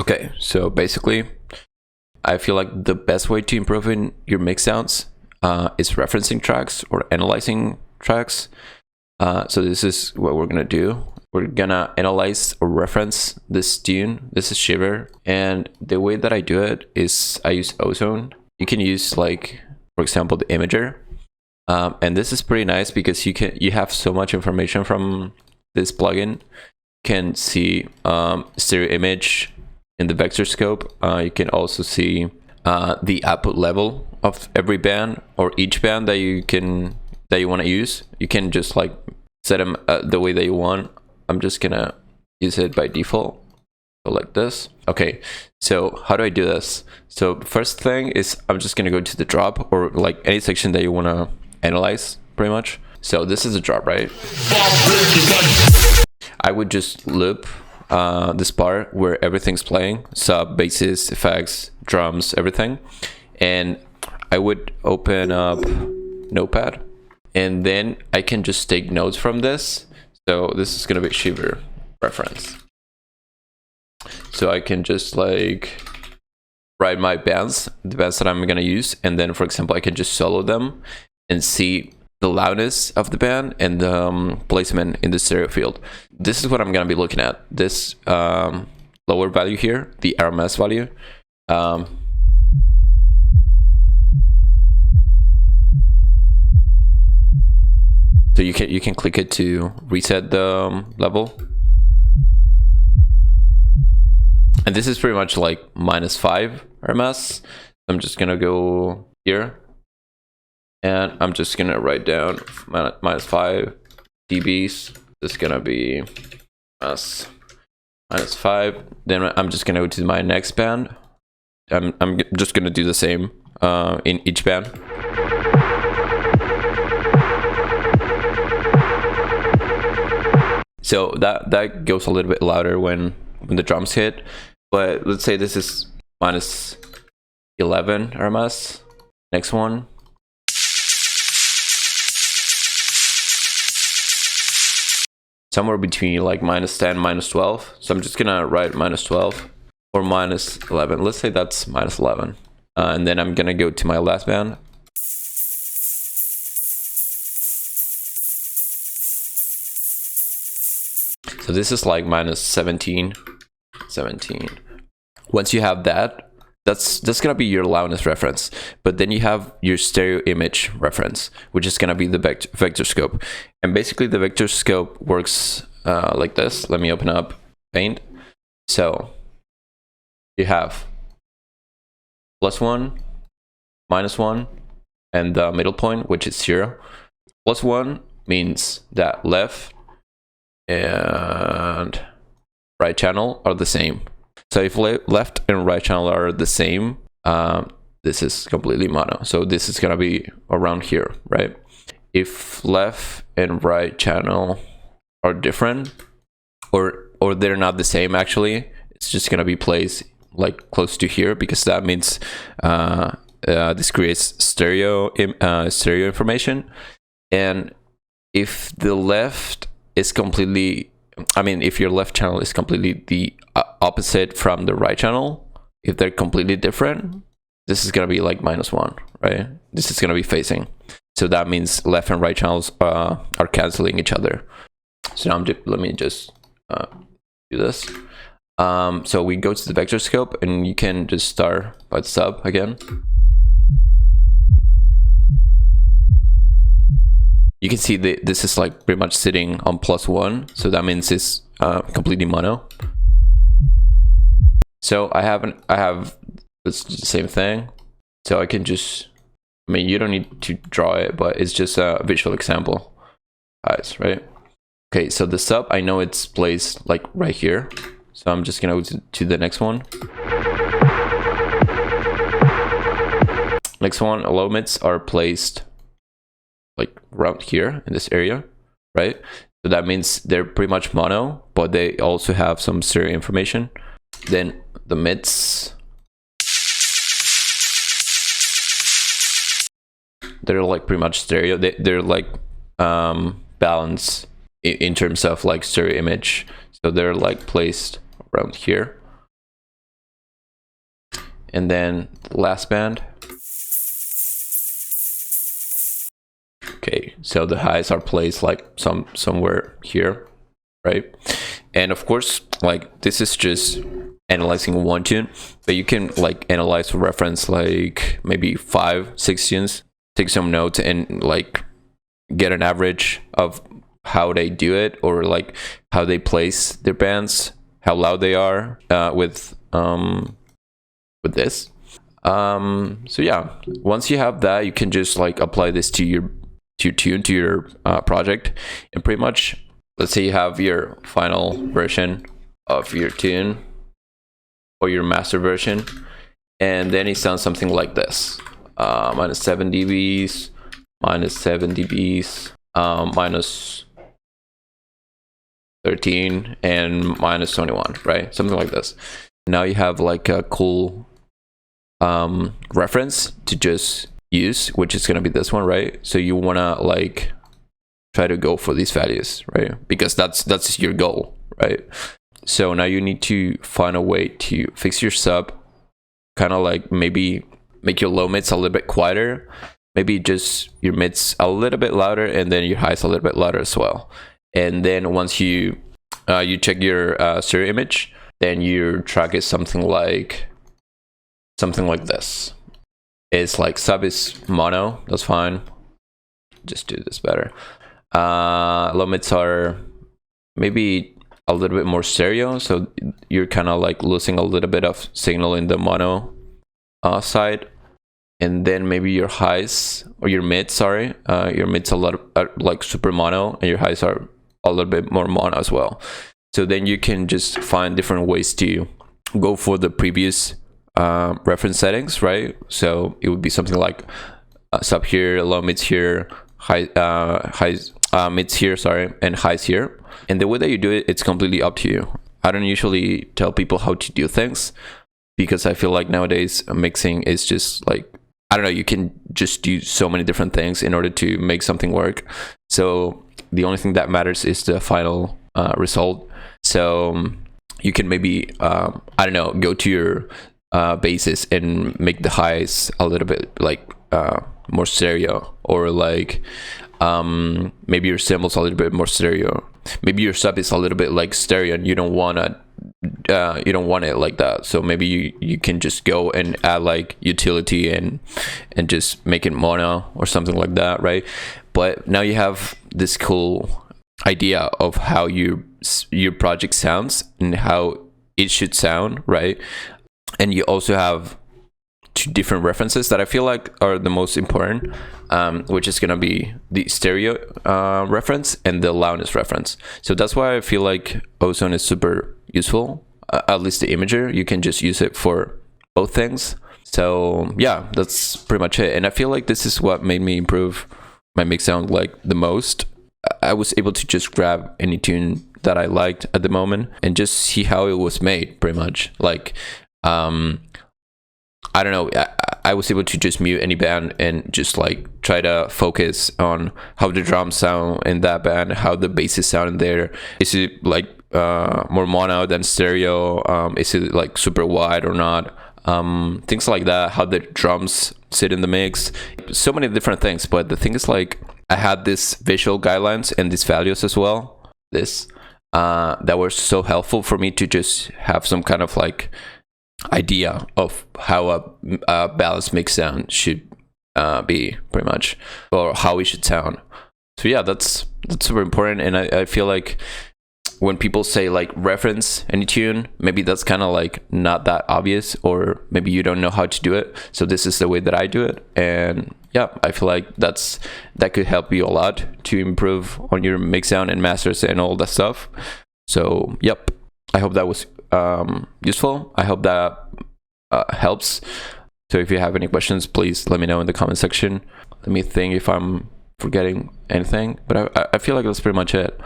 Okay, so basically, I feel like the best way to improve in your mixdowns is referencing tracks or analyzing tracks. So this is what we're gonna do. We're gonna analyze or reference this tune. This is Shiver, and the way that I do it is I use Ozone. You can use, like, for example, the imager, and this is pretty nice because you have so much information from this plugin. You can see stereo image in the VECTORSCOPE. You can also see the output level of every band or each band that you want to use. You can just like set them the way that you want. I'm just gonna use it by default, so like this. Okay, so how do I do this? So first thing is I'm just gonna go to the drop, or like any section that you want to analyze, pretty much. So this is a drop, right? I would just loop this part where everything's playing, sub, basses, effects, drums, everything, and I would open up Notepad, and then I can just take notes from this. So this is gonna be Shiver reference. So I can just like write my bands, the bands that I'm gonna use, and then, for example, I can just solo them and see the loudness of the band and the placement in the stereo field. This is what I'm gonna be looking at. This lower value here, the RMS value. So you can click it to reset the level. And this is pretty much like -5 RMS. I'm just gonna go here, and I'm just gonna write down -5 dBs. This is gonna be -5. Then I'm just gonna go to my next band. I'm just gonna do the same in each band. So that goes a little bit louder when the drums hit, but let's say this is -11 RMS. Next one. Somewhere between like -10, -12. So I'm just gonna write -12 or -11. Let's say that's -11. And then I'm gonna go to my last band. So this is like -17. Once you have that, that's gonna be your loudness reference. But then you have your stereo image reference, which is gonna be the VECTORSCOPE. And basically the VECTORSCOPE works like this. Let me open up Paint. So you have +1, -1, and the middle point, which is 0. +1 means that left and right channel are the same. So if left and right channel are the same, this is completely mono. So this is gonna be around here, right? If left and right channel are different, or they're not the same, actually, it's just gonna be placed like close to here, because that means this creates stereo information. And if the left is completely, if your left channel is completely the opposite from the right channel, if they're completely different, this is gonna be like -1, right? This is gonna be phasing. So that means left and right channels are canceling each other. So now let me just do this. So we go to the VECTORSCOPE, and you can just start by the sub again. You can see that this is like pretty much sitting on +1, so that means it's completely mono. So I have it's the same thing. So I can just, you don't need to draw it, but it's just a visual example, guys, right? Okay, so the sub, I know it's placed like right here, so I'm just gonna go to the next one. Next one, low mids are placed like around here in this area, right? So that means they're pretty much mono, but they also have some stereo information. Then the mids, they're like pretty much stereo. They're like balanced in terms of like stereo image. So they're like placed around here. and then last band. Okay, so the highs are placed like somewhere here, right? And of course, like this is just analyzing one tune, but you can like analyze or reference like maybe 5-6 tunes, take some notes and like get an average of how they do it, or like how they place their bands, how loud they are with this. So yeah, once you have that, you can just like apply this to your tune, to your project, and pretty much, let's say you have your final version of your tune or your master version, and then it sounds something like this: minus 7 dBs, minus 7 dBs, minus 13, and minus 21, right? Something like this. Now you have like a cool reference to just use, which is going to be this one, right? So you want to like try to go for these values, right? Because that's your goal, right? So now you need to find a way to fix your sub, kind of like maybe make your low mids a little bit quieter, maybe just your mids a little bit louder, and then your highs a little bit louder as well. And then once you check your stereo image, then your track is something like this. It's like sub is mono, that's fine. Just do this better. Low mids are maybe a little bit more stereo, so you're kind of like losing a little bit of signal in the mono side. And then maybe your highs, or your mids, sorry, your mids are like super mono, and your highs are a little bit more mono as well. So then you can just find different ways to go for the previous reference settings, right? So it would be something like sub here, low mids here, mids here, sorry, and highs here. And the way that you do it, it's completely up to you. I don't usually tell people how to do things, because I feel like nowadays mixing is just like, I don't know, you can just do so many different things in order to make something work. So the only thing that matters is the final result. So you can maybe, I don't know, go to your basses and make the highs a little bit like more stereo, or like maybe your cymbals a little bit more stereo. Maybe your sub is a little bit like stereo, and you don't want it like that. So maybe you can just go and add like utility and just make it mono or something like that, right? But now you have this cool idea of how your project sounds and how it should sound, right? And you also have two different references that I feel like are the most important, which is going to be the stereo reference and the loudness reference. So that's why I feel like Ozone is super useful, at least the imager. You can just use it for both things. So yeah, that's pretty much it. And I feel like this is what made me improve my mix sound like the most. I was able to just grab any tune that I liked at the moment and just see how it was made, pretty much. Like, I don't know, I was able to just mute any band and just like try to focus on how the drums sound in that band, how the basses sound in there. Is it like more mono than stereo? Is it like super wide or not? Things like that, how the drums sit in the mix. So many different things, but the thing is, like, I had these visual guidelines and these values as well, that were so helpful for me to just have some kind of like idea of how a balanced mix sound should be, pretty much, or how it should sound. So yeah, that's super important. And I feel like when people say like reference any tune, maybe that's kind of like not that obvious, or maybe you don't know how to do it. So this is the way that I do it. And yeah, I feel like that could help you a lot to improve on your mix sound and masters and all that stuff. So yep, I hope that was useful. I hope that helps. So if you have any questions, please let me know in the comment section. Let me think if I'm forgetting anything, but I feel like that's pretty much it.